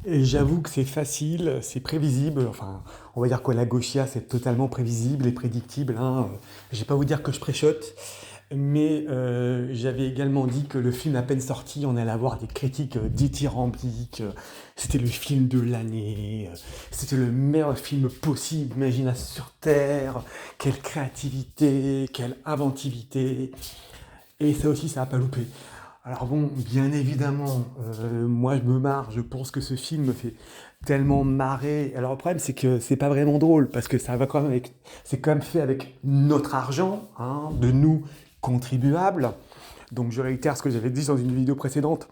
Et j'avoue que c'est facile, c'est prévisible. Enfin, on va dire que la Gauchia, c'est totalement prévisible et prédictible, hein. Je vais pas vous dire que je préchote, mais j'avais également dit que le film à peine sorti, on allait avoir des critiques dithyrambiques. C'était le film de l'année. C'était le meilleur film possible, imaginable sur Terre. Quelle créativité, quelle inventivité. Et ça aussi, ça n'a pas loupé. Alors bon, bien évidemment, moi je me marre, je pense que ce film me fait tellement marrer. Alors le problème c'est que c'est pas vraiment drôle, parce que ça va quand même avec, c'est quand même fait avec notre argent, hein, de nous contribuables. Donc je réitère ce que j'avais dit dans une vidéo précédente.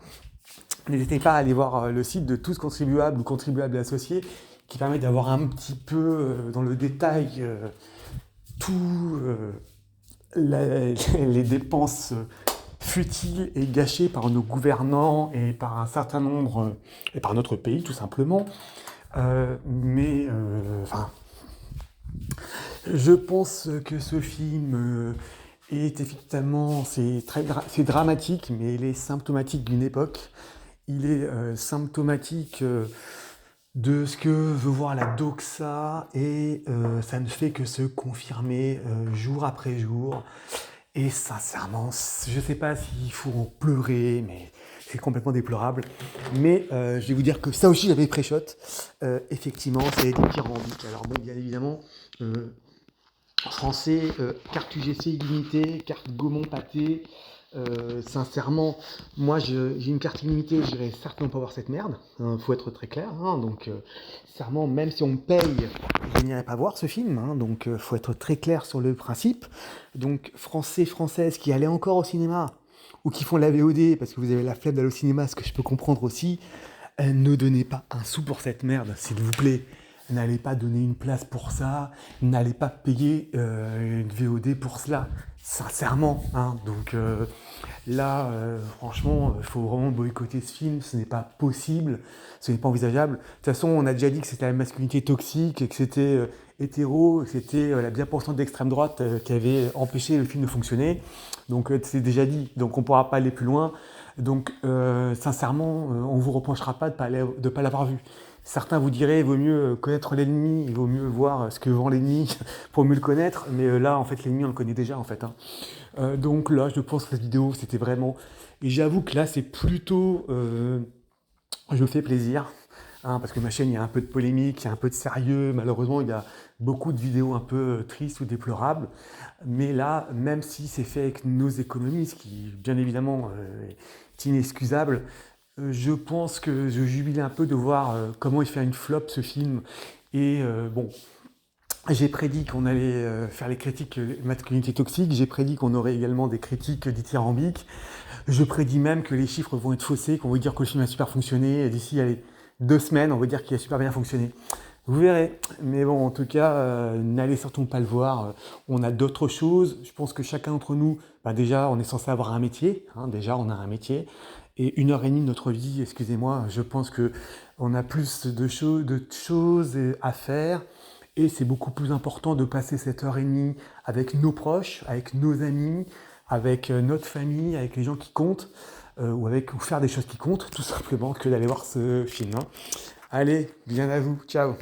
N'hésitez pas à aller voir le site de tous contribuables ou contribuables associés, qui permet d'avoir un petit peu dans le détail tout les dépenses futiles et gâchées par nos gouvernants et par un certain nombre, et par notre pays tout simplement. Enfin, je pense que ce film est effectivement, c'est dramatique, mais il est symptomatique d'une époque. Il est symptomatique de ce que veut voir la doxa et ça ne fait que se confirmer jour après jour. Et sincèrement, je sais pas s'il faut en pleurer, mais c'est complètement déplorable. Mais je vais vous dire que ça aussi, j'avais pré-shot. Effectivement, ça a été dithyrambique. Alors bon, bien évidemment, français, carte UGC illimitée, carte Gaumont pâté. Sincèrement, moi j'ai une carte illimitée, je n'irai certainement pas voir cette merde. Faut être très clair, hein. Donc, sincèrement, même si on me paye, je n'irai pas voir ce film, hein. Donc, faut être très clair sur le principe. Donc, français, françaises qui allaient encore au cinéma ou qui font la VOD parce que vous avez la flemme d'aller au cinéma, ce que je peux comprendre aussi, ne donnez pas un sou pour cette merde, s'il vous plaît. N'allez pas donner une place pour ça, n'allez pas payer une VOD pour cela, sincèrement, hein. Donc là, franchement, il faut vraiment boycotter ce film, ce n'est pas possible, ce n'est pas envisageable. De toute façon, on a déjà dit que c'était la masculinité toxique, et que c'était hétéro, que c'était la bien-pensante d'extrême droite qui avait empêché le film de fonctionner. Donc c'est déjà dit, donc on ne pourra pas aller plus loin. Donc sincèrement, on ne vous reprochera pas de ne pas l'avoir vu. Certains vous diraient, il vaut mieux connaître l'ennemi, il vaut mieux voir ce que vend l'ennemi pour mieux le connaître, mais là, en fait, l'ennemi, on le connaît déjà, en fait, hein. Donc là, je pense que cette vidéo, c'était vraiment... Et j'avoue que là, c'est plutôt... je me fais plaisir, hein, parce que ma chaîne, il y a un peu de polémique, il y a un peu de sérieux, malheureusement, il y a beaucoup de vidéos un peu tristes ou déplorables, mais là, même si c'est fait avec nos économies, ce qui, bien évidemment, est inexcusable, je pense que je jubilais un peu de voir comment il fait une flop ce film. Et bon, j'ai prédit qu'on allait faire les critiques masculinité toxique, j'ai prédit qu'on aurait également des critiques dithyrambiques, je prédis même que les chiffres vont être faussés, qu'on va dire que le film a super fonctionné, et d'ici allez, 2 semaines, on va dire qu'il a super bien fonctionné. Vous verrez, mais bon, en tout cas, n'allez surtout pas le voir. On a d'autres choses. Je pense que chacun d'entre nous, bah déjà, on est censé avoir un métier, hein, déjà, on a un métier. Et 1 heure et demie de notre vie, excusez-moi, je pense que on a plus de choses à faire. Et c'est beaucoup plus important de passer cette heure et demie avec nos proches, avec nos amis, avec notre famille, avec les gens qui comptent, ou faire des choses qui comptent, tout simplement, que d'aller voir ce film, hein. Allez, bien à vous, ciao.